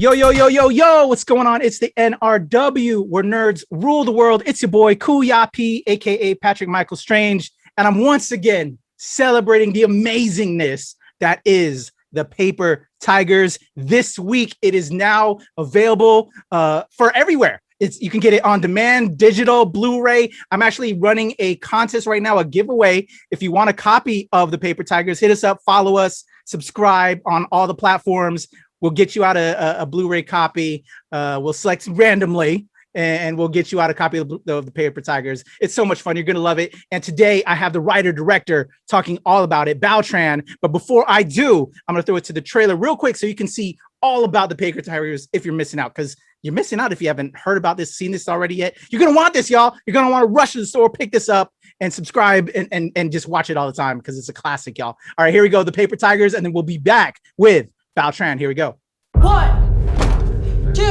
Yo, yo, yo, yo, yo, what's going on? It's the NRW, where nerds rule the world. It's your boy, Kuya P, aka Patrick Michael Strange. And I'm once again celebrating the amazingness that is the Paper Tigers. This week, it is now available for everywhere. You can get it on demand, digital, Blu-ray. I'm actually running a contest right now, a giveaway. If you want a copy of the Paper Tigers, hit us up, follow us, subscribe on all the platforms. We'll get you out a Blu-ray copy. We'll select randomly, and we'll get you out a copy of the Paper Tigers. It's so much fun. You're going to love it. And today I have the writer-director talking all about it, Bao Tran. But before I do, I'm going to throw it to the trailer real quick so you can see all about the Paper Tigers if you're missing out, because you're missing out if you haven't heard about this, seen this already yet. You're going to want this, y'all. You're going to want to rush to the store, pick this up, and subscribe and just watch it all the time because it's a classic, y'all. All right, here we go. The Paper Tigers, and then we'll be back with Bao Tran. Here we go. 1, 2,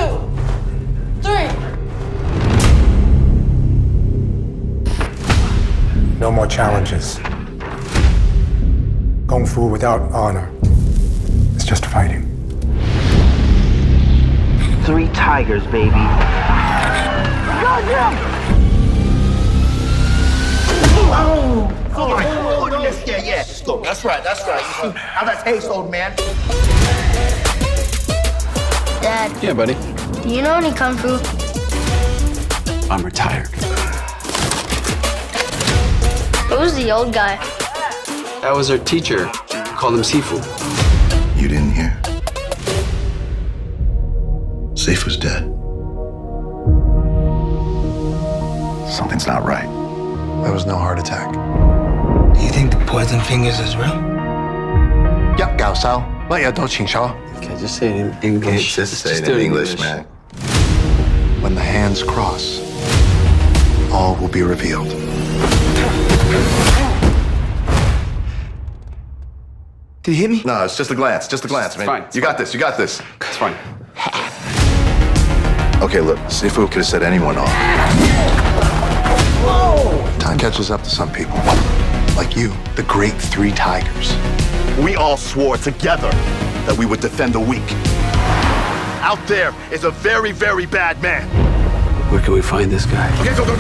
3. No more challenges. Kung Fu without honor. It's just fighting. 3 tigers, baby. Oh my goodness, yeah. Look, that's right. How that taste, old man? Dad. Yeah, buddy. Do you know any Kung Fu? I'm retired. Who's the old guy? That was our teacher. We called him Sifu. You didn't hear? Sifu's dead. Something's not right. That was no heart attack. Do you think the poison fingers is real? Yeah, Gao Sao. Let ya do Qing Shao. Okay, just say it in English. Just say it do in English, man. When the hands cross, all will be revealed. Did he hit me? No, it's just a glance, man. Fine. You got this. It's fine. Okay, look, Sifu could have set anyone off. Whoa! Time catches up to some people. Like you, the great 3 tigers. We all swore together that we would defend the weak. Out there is a very, very bad man. Where can we find this guy? Okay, go. Go.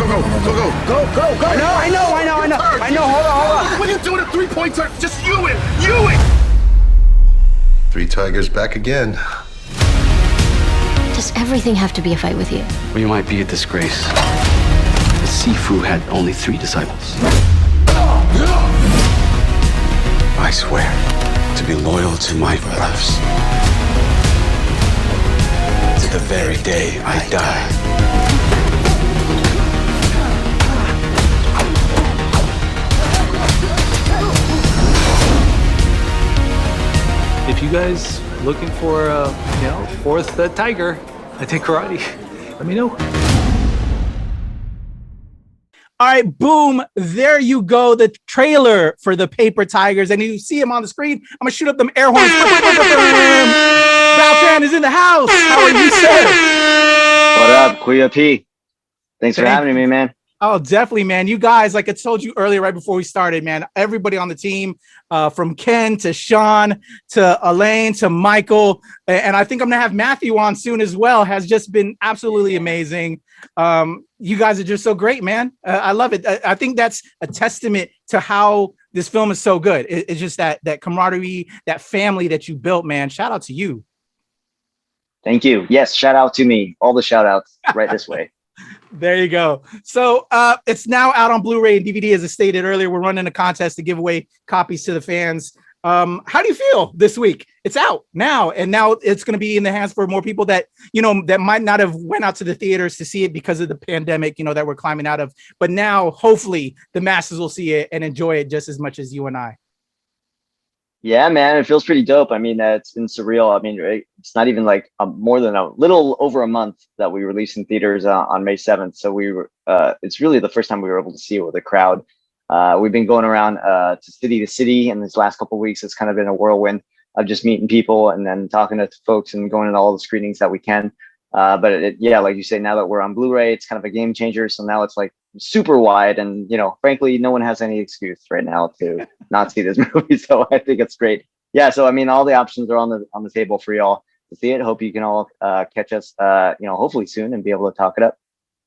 I know. Hold on. What are you doing a 3-point turn? Just you it. 3 tigers back again. Does everything have to be a fight with you? We might be a disgrace. But Sifu had only 3 disciples. I swear to be loyal to my brothers. To the very day I die. If you guys looking for a 4th tiger, I take karate. Let me know. All right, boom. There you go. The trailer for the Paper Tigers. And you see him on the screen. I'm going to shoot up them air horns. Bao Tran is in the house. How are you, sir? What up, Kuya P? Thanks for having me, man. Oh, definitely, man. You guys, like I told you earlier, right before we started, man, everybody on the team, from Ken to Sean to Elaine to Michael, and I think I'm going to have Matthew on soon as well, has just been absolutely amazing. You guys are just so great, man. I love it. I think that's a testament to how this film is so good. It's just that camaraderie, that family that you built, man. Shout out to you. Thank you. Yes, shout out to me. All the shout outs right this way. There you go. So it's now out on Blu-ray and DVD, as I stated earlier. We're running a contest to give away copies to the fans. How do you feel this week? It's out now, and now it's going to be in the hands for more people that, that might not have went out to the theaters to see it because of the pandemic, that we're climbing out of. But now, hopefully, the masses will see it and enjoy it just as much as you and I. Yeah, man, it feels pretty dope. I mean, it's been surreal. I mean, it's not even like more than a little over a month that we released in theaters on May 7th. So it's really the first time we were able to see it with a crowd. We've been going around to city, and this last couple of weeks, it's kind of been a whirlwind of just meeting people and then talking to folks and going to all the screenings that we can. But yeah, like you say, now that we're on Blu-ray, it's kind of a game changer. So now it's like super wide, and frankly, no one has any excuse right now to not see this movie. So I think it's great. Yeah. So I mean, all the options are on the table for y'all. to see it. Hope you can all catch us, hopefully soon and be able to talk it up.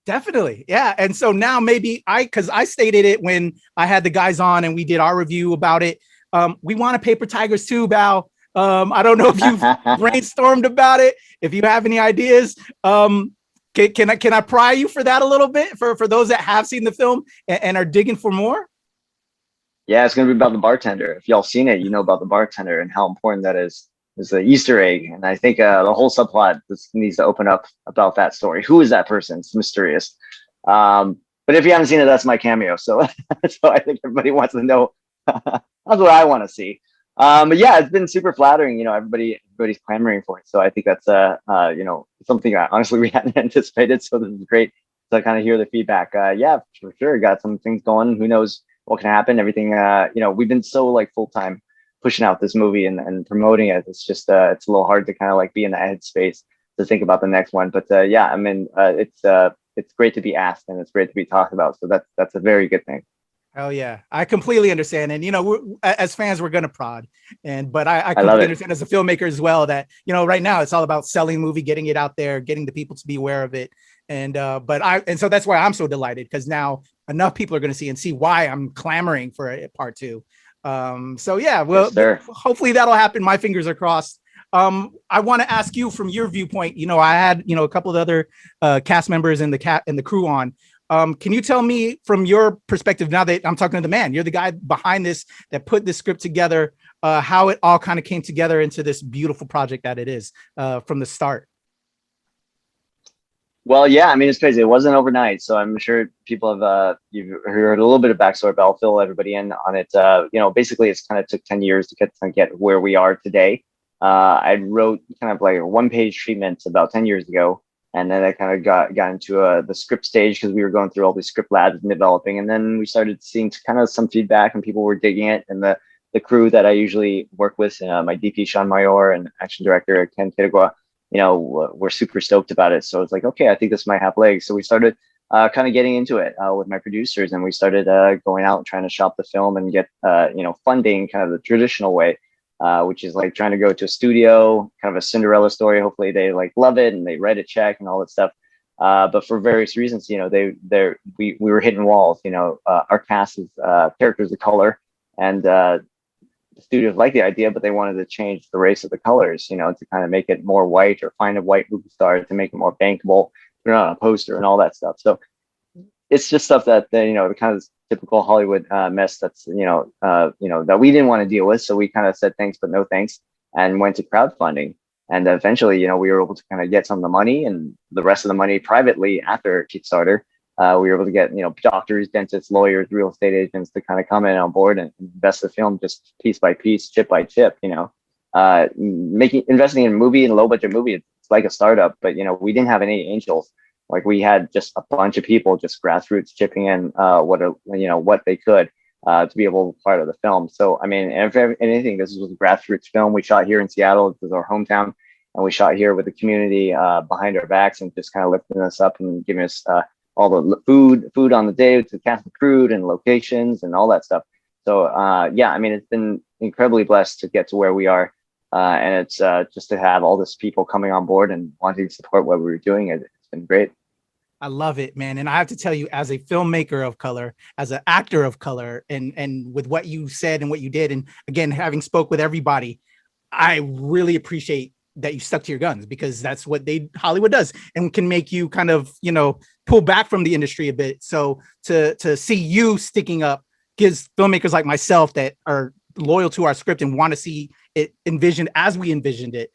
Definitely. Yeah. And so now maybe because I stated it when I had the guys on and we did our review about it. We want to Paper Tigers too, Bao. I don't know if you've brainstormed about it, if you have any ideas. Can I pry you for that a little bit for those that have seen the film and are digging for more? Yeah, it's going to be about the bartender. If y'all seen it, you know about the bartender and how important that is the Easter egg. And I think the whole subplot needs to open up about that story. Who is that person? It's mysterious. But if you haven't seen it, that's my cameo. So, so I think everybody wants to know. That's what I want to see. But yeah, it's been super flattering. Everybody's clamoring for it. So I think that's something that honestly we hadn't anticipated. So this is great to kind of hear the feedback. Yeah, for sure. Got some things going. Who knows what can happen? Everything. We've been so like full time pushing out this movie and promoting it. It's just it's a little hard to kind of like be in the headspace to think about the next one. But yeah, I mean, it's great to be asked and it's great to be talked about. So that's a very good thing. Hell yeah, I completely understand, and as fans, we're gonna prod, but I completely understand as a filmmaker as well that right now it's all about selling the movie, getting it out there, getting the people to be aware of it, and so that's why I'm so delighted because now enough people are gonna see why I'm clamoring for a part 2. So yeah, well, yes, hopefully that'll happen. My fingers are crossed. I want to ask you from your viewpoint. I had a couple of other cast members and the crew on. Can you tell me from your perspective, now that I'm talking to the man, you're the guy behind this, that put this script together, how it all kind of came together into this beautiful project that it is from the start? Well, yeah, I mean, it's crazy. It wasn't overnight. So I'm sure people have, you've heard a little bit of backstory, but I'll fill everybody in on it. Basically it's kind of took 10 years to get where we are today. I wrote kind of like a 1-page treatment about 10 years ago. And then I kind of got into the script stage because we were going through all these script labs and developing. And then we started seeing kind of some feedback and people were digging it. And the crew that I usually work with, my DP, Sean Mayor, and action director, Ken Kitigwa, we're super stoked about it. So it's like, okay, I think this might have legs. So we started kind of getting into it with my producers. And we started going out and trying to shop the film and get, funding kind of the traditional way. Which is like trying to go to a studio, kind of a Cinderella story. Hopefully they like love it and they write a check and all that stuff. But for various reasons, we were hitting walls. Our cast is characters of color, and the studios liked the idea, but they wanted to change the race of the colors. To kind of make it more white or find a white movie star to make it more bankable, put it on a poster and all that stuff. So it's just stuff that the kind of typical Hollywood mess that's that we didn't want to deal with. So we kind of said thanks but no thanks and went to crowdfunding. And eventually, we were able to kind of get some of the money and the rest of the money privately after Kickstarter. We were able to get doctors, dentists, lawyers, real estate agents to kind of come in on board and invest the film just piece by piece, chip by chip. Investing in a movie, in a low budget movie, it's like a startup. But we didn't have any angels. Like we had just a bunch of people, just grassroots chipping in what they could to be able to be part of the film. So, I mean, if anything, this was a grassroots film. We shot here in Seattle. This is our hometown. And we shot here with the community behind our backs and just kind of lifting us up and giving us all the food on the day to cast and crew and locations and all that stuff. So, yeah, I mean, it's been incredibly blessed to get to where we are. And it's just to have all this people coming on board and wanting to support what we were doing. It's been great. I love it, man. And I have to tell you, as a filmmaker of color, as an actor of color, and with what you said and what you did, and again, having spoke with everybody, I really appreciate that you stuck to your guns, because that's what Hollywood does and can make you kind of, pull back from the industry a bit. So to see you sticking up gives filmmakers like myself that are loyal to our script and want to see it envisioned as we envisioned it.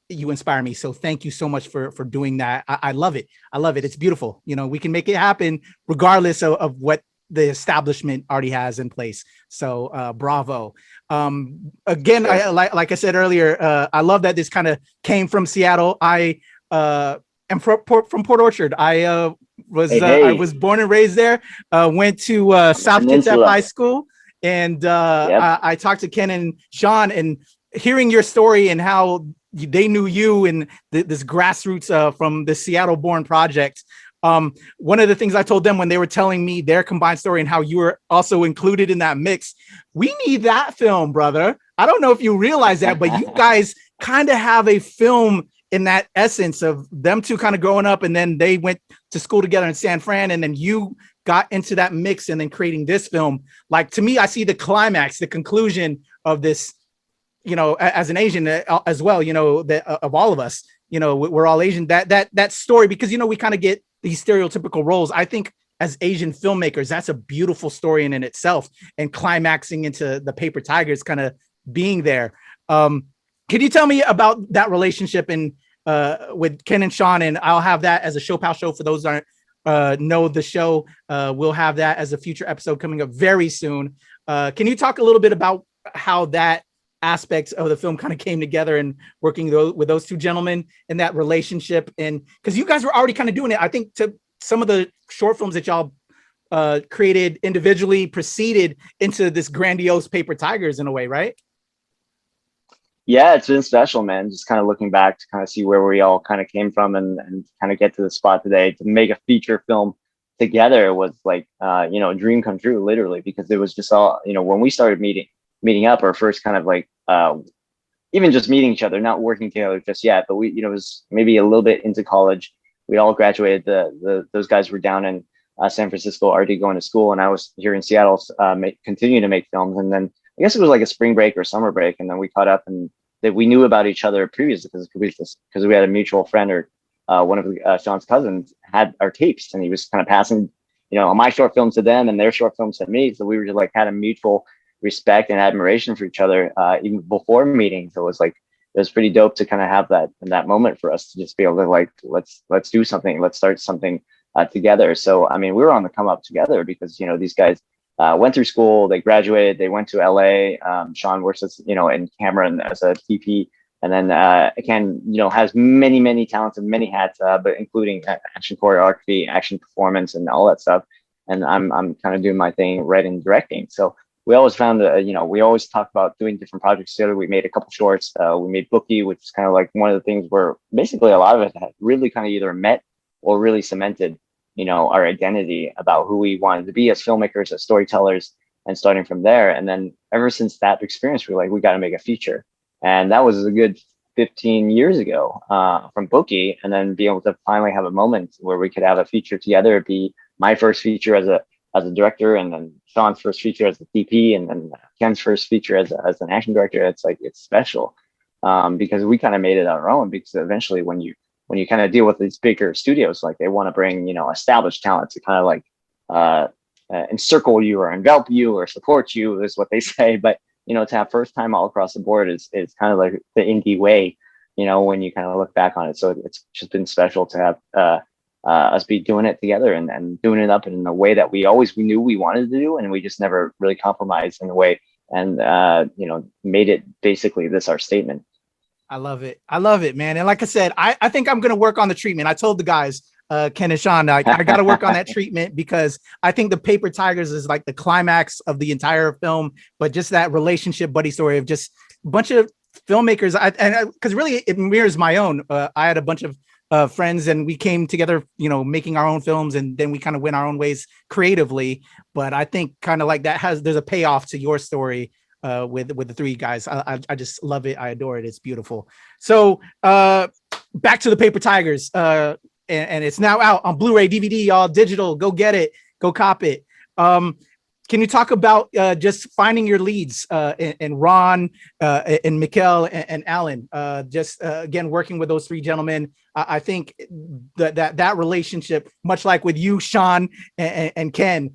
You inspire me. So thank you so much for doing that. I love it. I love it. It's beautiful. We can make it happen regardless of what the establishment already has in place. So bravo. Again, like I said earlier, I love that this kind of came from Seattle. I am from Port Orchard. I was born and raised there, went to South Kitsap High School. And I talked to Ken and Sean, and hearing your story and how they knew you and this grassroots from the Seattle born project. One of the things I told them when they were telling me their combined story and how you were also included in that mix, we need that film, brother. I don't know if you realize that, but you guys kind of have a film in that essence of them two kind of growing up, and then they went to school together in San Fran, and then you got into that mix and then creating this film. Like, to me, I see the climax, the conclusion of this, as an Asian as well, that of all of us, we're all Asian, that story, because, we kind of get these stereotypical roles. I think as Asian filmmakers, that's a beautiful story in itself, and climaxing into the Paper Tigers kind of being there. Can you tell me about that relationship with Ken and Sean? And I'll have that as a Show Pal show for those that aren't know the show. We'll have that as a future episode coming up very soon. Can you talk a little bit about how that aspects of the film kind of came together and working with those two gentlemen and that relationship? And because you guys were already kind of doing it, I think, to some of the short films that y'all created individually proceeded into this grandiose Paper Tigers in a way, right? Yeah, it's been special, man. Just kind of looking back to kind of see where we all kind of came from and kind of get to the spot today to make a feature film together was like, a dream come true, literally, because it was just all, when we started meeting up, our first kind of like, even just meeting each other, not working together just yet, but we, it was maybe a little bit into college. We all graduated. Those guys were down in San Francisco already going to school, and I was here in Seattle, continuing to make films. And then I guess it was like a spring break or summer break, and then we caught up, and that we knew about each other previously because we had a mutual friend, or one of Sean's cousins had our tapes, and he was kind of passing, my short films to them and their short films to me. So we were just like had a mutual respect and admiration for each other even before meeting. So it was pretty dope to kind of have that moment for us to just be able to like, let's do something, let's start something together. So I mean, we were on the come up together because these guys went through school, they graduated, they went to LA. Sean works as in camera and as a TP, and then Ken has many talents and many hats, but including action choreography, action performance, and all that stuff. And I'm kind of doing my thing, writing and directing. So we always found we always talk about doing different projects together. We made a couple shorts. We made Bookie, which is kind of like one of the things where basically a lot of it had really kind of either met or really cemented our identity about who we wanted to be as filmmakers, as storytellers, and starting from there. And then ever since that experience, we were like, we got to make a feature. And that was a good 15 years ago from Bookie. And then be able to finally have a moment where we could have a feature together. It'd be my first feature as a director, and then Sean's first feature as a DP, and then Ken's first feature as an action director. It's like, it's special because we kind of made it our own, because eventually when you kind of deal with these bigger studios, like they want to bring, established talent to kind of like encircle you or envelop you or support you is what they say. But, to have first time all across the board is kind of like the indie way, when you kind of look back on it. So it's just been special to have us be doing it together and doing it up in a way that we knew we wanted to do. And we just never really compromised in a way and, made it basically this our statement. I love it, man. And like I said, I think I'm going to work on the treatment. I told the guys, Ken and Sean, I got to work on that treatment, because I think the Paper Tigers is like the climax of the entire film, but just that relationship buddy story of just a bunch of filmmakers. Because really it mirrors my own. I had a bunch of friends, and we came together, making our own films, and then we kind of went our own ways creatively. But I think kind of like there's a payoff to your story with the three guys. I just love it. I adore it. It's beautiful. So back to the Paper Tigers, and it's now out on Blu-ray, DVD, y'all, digital. Go get it. Go cop it. Can you talk about just finding your leads and Ron and Mikkel and Alan? Again, working with those three gentlemen. I think that relationship, much like with you, Sean and Ken,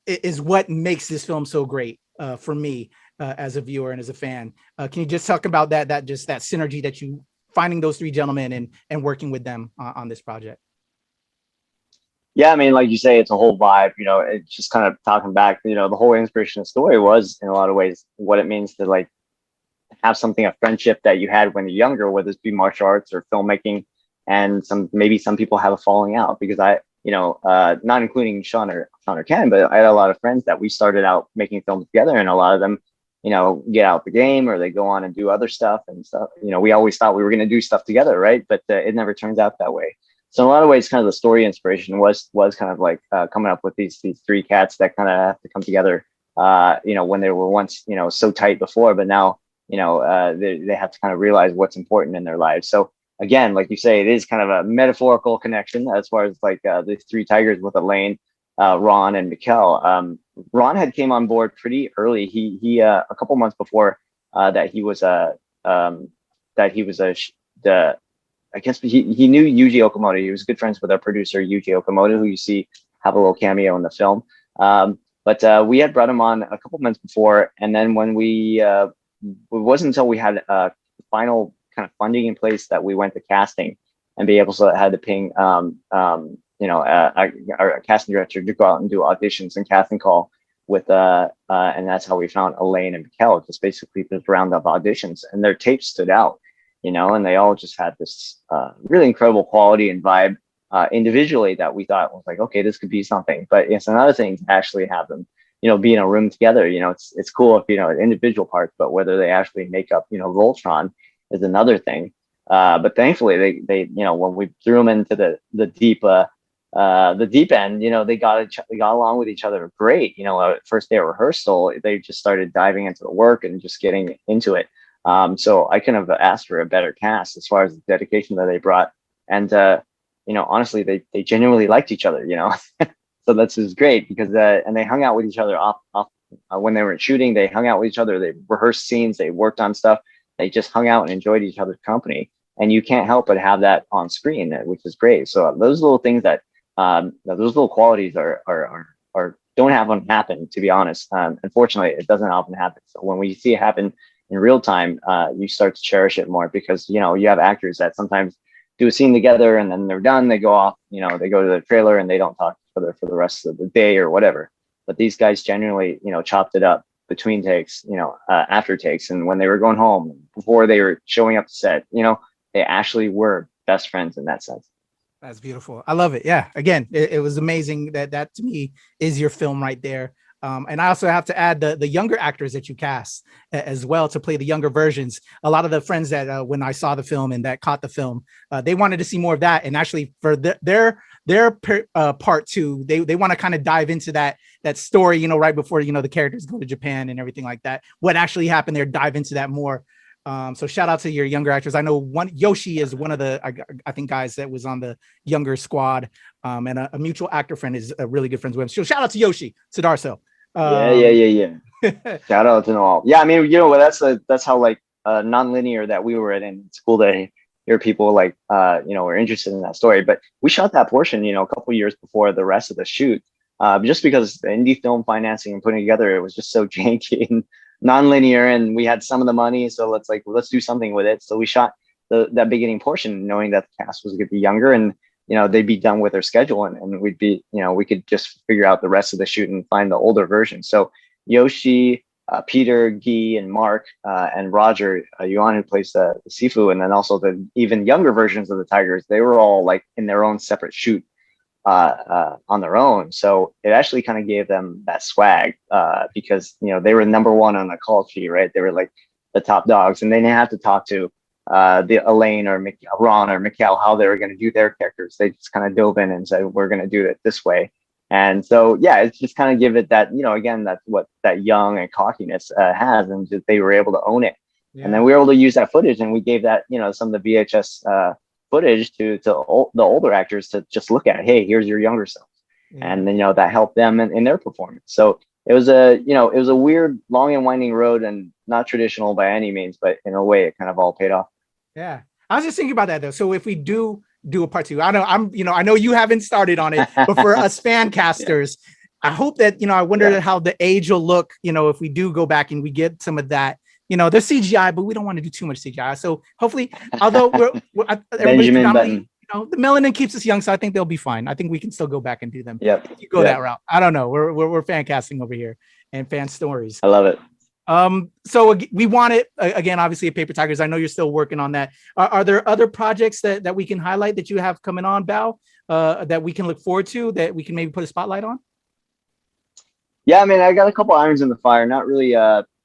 is what makes this film so great. For me as a viewer and as a fan. Can you just talk about that synergy that you finding those three gentlemen and working with them on this project? Yeah, I mean, like you say, it's a whole vibe, it's just kind of talking back, the whole inspiration of the story was in a lot of ways what it means to like have something, a friendship that you had when you're younger, whether it be martial arts or filmmaking, and maybe some people have a falling out, because not including Sean or Ken, but I had a lot of friends that we started out making films together, and a lot of them, get out the game or they go on and do other stuff and stuff. We always thought we were going to do stuff together, right? But it never turns out that way. So in a lot of ways, kind of the story inspiration was kind of like coming up with these three cats that kind of have to come together when they were once, so tight before, but now, they have to kind of realize what's important in their lives. So again, like you say, it is kind of a metaphorical connection as far as like the three tigers with Elaine, Ron, and Mikkel. Ron had came on board pretty early. He a couple months before that he was the I guess he knew Yuji Okamoto. He was good friends with our producer Yuji Okamoto, who you see have a little cameo in the film. But we had brought him on a couple months before, and then when it wasn't until we had final kind of funding in place that we went to casting and be able to had to ping our casting director to go out and do auditions and casting call with and that's how we found Elaine and Mikkel, just basically this round of auditions, and their tapes stood out, and they all just had this really incredible quality and vibe individually that we thought was like, okay, this could be something. But it's another thing to actually have them, be in a room together. It's cool if individual parts, but whether they actually make up Voltron is another thing. But thankfully they when we threw them into the deep end, they got along with each other great. First day of rehearsal, they just started diving into the work and just getting into it. So I couldn't have asked for a better cast as far as the dedication that they brought. And honestly, they genuinely liked each other, so that's just great because and they hung out with each other off when they were shooting. They hung out with each other. They rehearsed scenes. They worked on stuff. They just hung out and enjoyed each other's company. And you can't help but have that on screen, which is great. So those little things that those little qualities are don't often happen, to be honest. Unfortunately, it doesn't often happen. So when we see it happen in real time, you start to cherish it more because you have actors that sometimes do a scene together and then they're done. They go off, they go to the trailer and they don't talk to each other for the rest of the day or whatever. But these guys genuinely, chopped it up between takes, after takes, and when they were going home, before they were showing up to set, they actually were best friends in that sense. That's beautiful. I love it. Yeah. Again, it was amazing that to me is your film right there. And I also have to add the younger actors that you cast as well to play the younger versions. A lot of the friends that when I saw the film and that caught the film, they wanted to see more of that. And actually for their part two, they want to kind of dive into that story, right before, the characters go to Japan and everything like that. What actually happened there, dive into that more. So shout out to your younger actors. I know Yoshi is one of the, I think, guys that was on the younger squad, and a mutual actor friend is really good friends with him. So shout out to Yoshi Sudarso. Yeah. Shout out to them all. Yeah, I mean, that's how like non-linear that we were in, and it's cool to hear people like were interested in that story. But we shot that portion, a couple years before the rest of the shoot, just because the indie film financing and putting together it was just so janky and non-linear, and we had some of the money, so let's do something with it. So we shot that beginning portion knowing that the cast was going to be younger and they'd be done with their schedule, and we'd be we could just figure out the rest of the shoot and find the older version. So Yoshi, Peter, Guy, and Mark, and Roger Yuan, who plays the Sifu, and then also the even younger versions of the Tigers, they were all like in their own separate shoot on their own. So it actually kind of gave them that swag because they were number one on the call sheet, right? They were like the top dogs, and they didn't have to talk to the Elaine or Ron or Mikkel how they were going to do their characters. They just kind of dove in and said, we're going to do it this way. And so it's just kind of give it that, again, that's what that young and cockiness has, and just, they were able to own it. Yeah. And then we were able to use that footage, and we gave that some of the VHS footage to the older actors to just look at. Hey, here's your younger self. Yeah. And then that helped them in their performance. So it was a weird, long and winding road, and not traditional by any means, but in a way it kind of all paid off. Yeah, I was just thinking about that though. So if we do a part two, I know you haven't started on it, but for us fan casters, I hope that I wonder how the age will look. If we do go back and we get some of that. There's CGI, but we don't want to do too much CGI. So hopefully, although Benjamin Button. The melanin keeps us young, so I think they'll be fine. I think we can still go back and do them. Yep. You go that route. I don't know. We're fan casting over here and fan stories. I love it. So we want it again, obviously, at Paper Tigers. I know you're still working on that. Are there other projects that we can highlight that you have coming on, Bao, that we can look forward to, that we can maybe put a spotlight on? Yeah, I mean, I got a couple irons in the fire. Not really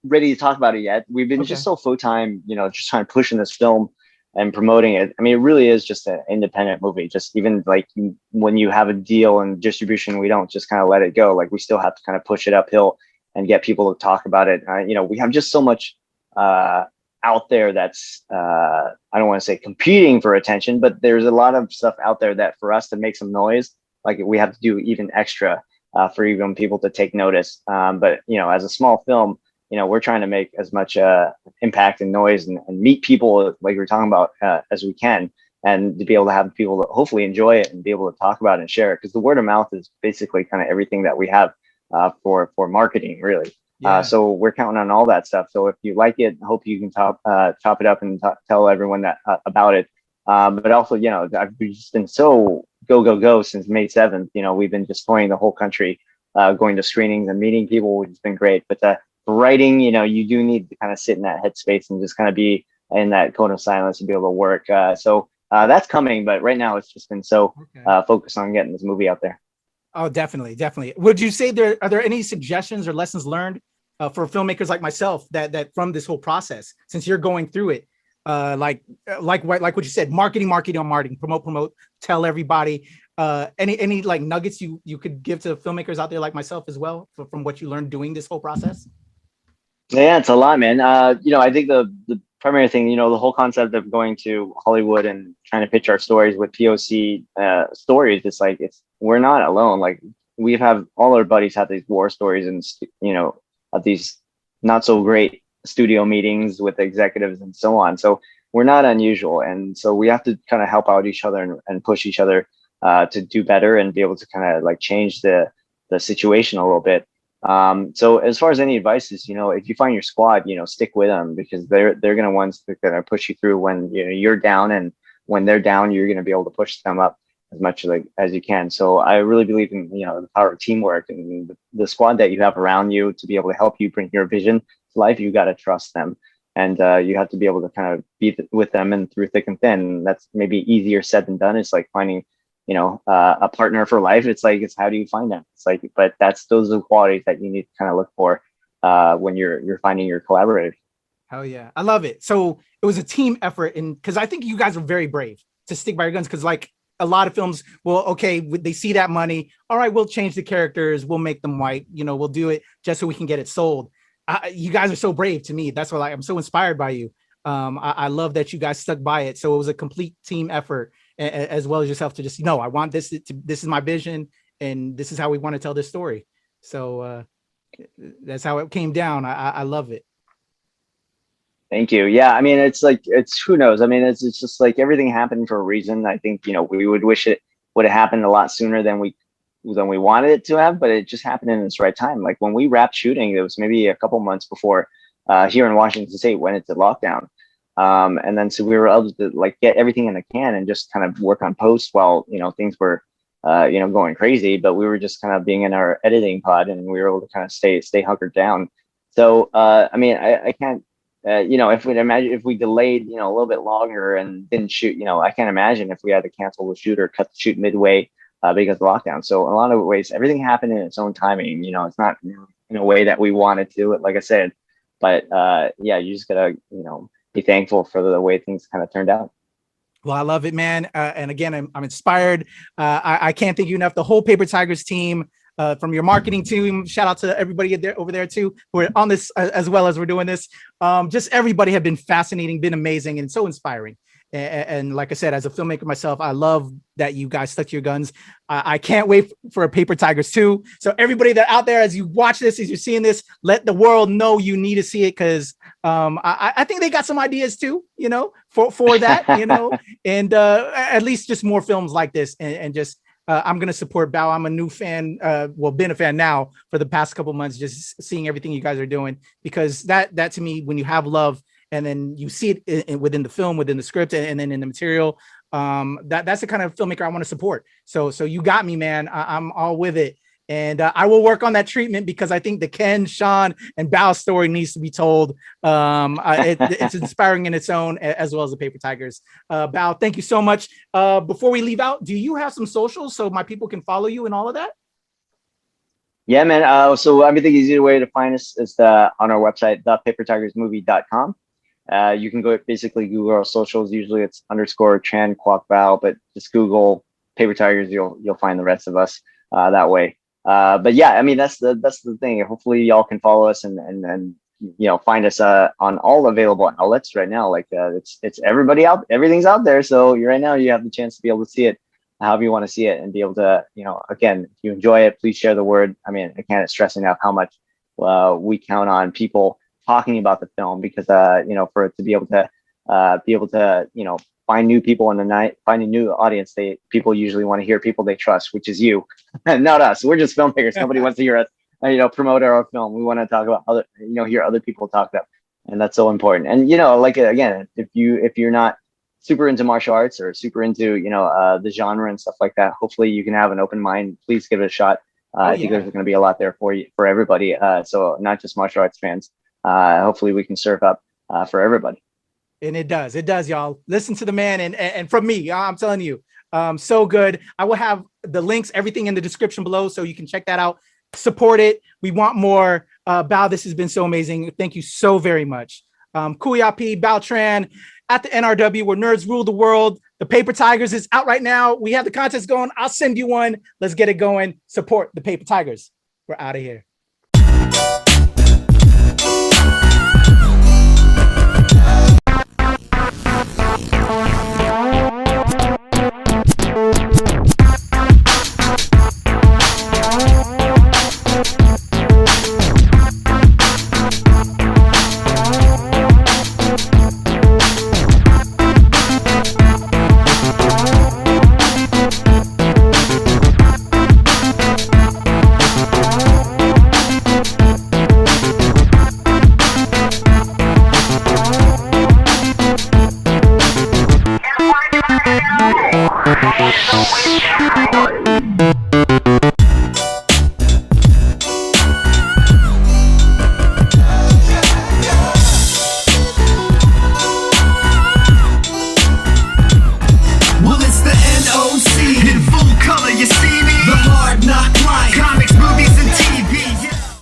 ready to talk about it yet. We've been just so full time, just trying to push in this film and promoting it. I mean, it really is just an independent movie. Just even like when you have a deal and distribution, we don't just kind of let it go. Like we still have to kind of push it uphill and get people to talk about it. We have just so much out there that's I don't want to say competing for attention, but there's a lot of stuff out there that for us to make some noise, like we have to do even extra for even people to take notice. But as a small film, we're trying to make as much impact and noise and meet people like we're talking about as we can, and to be able to have people hopefully enjoy it and be able to talk about it and share it, because the word of mouth is basically kind of everything that we have for marketing, really. Yeah. So we're counting on all that stuff. So if you like it, I hope you can chop it up and tell everyone that about it. But also, I've just been so go since May 7th. We've been just touring the whole country, going to screenings and meeting people, which has been great. But writing, you do need to kind of sit in that headspace and just kind of be in that cone of silence and be able to work. So that's coming. But right now, it's just been so focused on getting this movie out there. Oh, definitely. Would you say are there any suggestions or lessons learned for filmmakers like myself that from this whole process, since you're going through it, like what you said, marketing, promote, tell everybody, any like nuggets you could give to filmmakers out there like myself as well from what you learned doing this whole process? Yeah, it's a lot, man. I think the primary thing, the whole concept of going to Hollywood and trying to pitch our stories with POC stories, we're not alone. Like we have all our buddies have these war stories and of these not so great studio meetings with executives and so on. So we're not unusual, and so we have to kind of help out each other and push each other to do better and be able to kind of like change the situation a little bit. So as far as any advice is, if you find your squad, stick with them, because they're gonna ones that are gonna push you through when you're down, and when they're down, you're gonna be able to push them up as much as you can. So I really believe in the power of teamwork, and the squad that you have around you to be able to help you bring your vision to life. You got to trust them, and you have to be able to kind of be with them and through thick and thin. And that's maybe easier said than done. It's like finding a partner for life. It's how do you find them? But those are the qualities that you need to kind of look for when you're finding your collaborators. Hell yeah, I love it. So it was a team effort, and because I think you guys are very brave to stick by your guns, because like a lot of films, they see that money, all right, we'll change the characters, we'll make them white, we'll do it just so we can get it sold. You guys are so brave to me. That's why I'm so inspired by you. I love that you guys stuck by it. So it was a complete team effort, as well as yourself, to just, I want this is my vision, and this is how we want to tell this story. So that's how it came down. I love it. Thank you. Yeah, I mean, it's who knows? I mean, it's just like everything happened for a reason. I think we would wish it would have happened a lot sooner than we wanted it to have, but it just happened in its right time. Like when we wrapped shooting, it was maybe a couple months before here in Washington State went into lockdown, and then so we were able to get everything in the can and just kind of work on post while things were going crazy. But we were just kind of being in our editing pod, and we were able to kind of stay hunkered down. So I mean, I can't. If we delayed, a little bit longer and didn't shoot, I can't imagine if we had to cancel the shoot or cut the shoot midway because of lockdown. So in a lot of ways, everything happened in its own timing. It's not in a way that we wanted to, like I said, but you just gotta, be thankful for the way things kind of turned out. Well, I love it, man. And again, I'm inspired. I can't thank you enough. The whole Paper Tigers team, from your marketing team, shout out to everybody over there too, who are on this as well as we're doing this. Just everybody have been fascinating, been amazing, and so inspiring. And like I said, as a filmmaker myself, I love that you guys stuck to your guns. I can't wait for a Paper Tigers 2. So everybody that out there, as you watch this, as you're seeing this, let the world know you need to see it, because I think they got some ideas too, for that, and at least just more films like this, and just I'm going to support Bao. I'm a new fan, been a fan now for the past couple months, just seeing everything you guys are doing, because that to me, when you have love and then you see it within the film, within the script, and then in the material, that's the kind of filmmaker I want to support. So you got me, man. I'm all with it. And I will work on that treatment, because I think the Ken, Sean, and Bao story needs to be told. It's inspiring in its own, as well as the Paper Tigers. Bao, thank you so much. Before we leave out, do you have some socials so my people can follow you and all of that? Yeah, man. So I mean, the easier way to find us is on our website, thepapertigersmovie.com. You can basically Google our socials. Usually it's _Tran Kwok Bao, but just Google Paper Tigers. You'll find the rest of us that way. But yeah, I mean, that's the thing. Hopefully y'all can follow us and find us on all available outlets right now. Like it's everybody out, everything's out there. So right now you have the chance to be able to see it however you want to see it and be able to, again, if you enjoy it, please share the word. I mean, I can't stress enough how much we count on people talking about the film because for it to be able to find new people in the night, find a new audience. People usually want to hear people they trust, which is you, not us. We're just filmmakers. Nobody wants to hear us, promote our film. We want to talk about other, hear other people talk about, and that's so important. And again, if you're not super into martial arts or super into the genre and stuff like that, hopefully you can have an open mind. Please give it a shot. I think there's going to be a lot there for everybody. So not just martial arts fans. Hopefully we can serve up for everybody. And it does, y'all. Listen to the man, and from me, I'm telling you, so good. I will have the links, everything in the description below, so you can check that out. Support it. We want more. Bao, this has been so amazing. Thank you so very much. Kuyapi, Bao Tran at the NRW, where nerds rule the world. The Paper Tigers is out right now. We have the contest going. I'll send you one. Let's get it going. Support the Paper Tigers. We're out of here.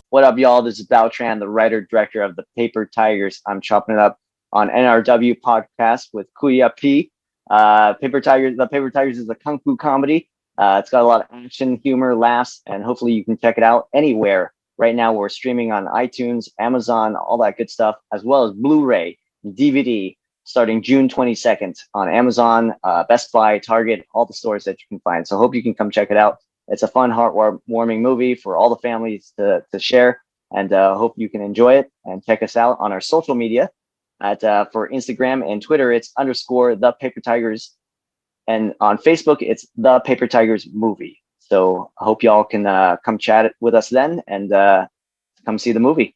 What up, y'all? This is Bao Tran, the writer director of the Paper Tigers. I'm chopping it up on NRW podcast with Kuya P. The Paper Tigers is a kung fu comedy. It's got a lot of action, humor, laughs, and hopefully you can check it out anywhere. Right now, we're streaming on iTunes, Amazon, all that good stuff, as well as Blu-ray, DVD, starting June 22nd on Amazon, Best Buy, Target, all the stores that you can find. So hope you can come check it out. It's a fun, heartwarming movie for all the families to share, and hope you can enjoy it. And check us out on our social media for Instagram and Twitter. It's _ the Paper Tigers, and on Facebook it's the Paper Tigers movie. So I hope y'all can come chat with us then and come see the movie.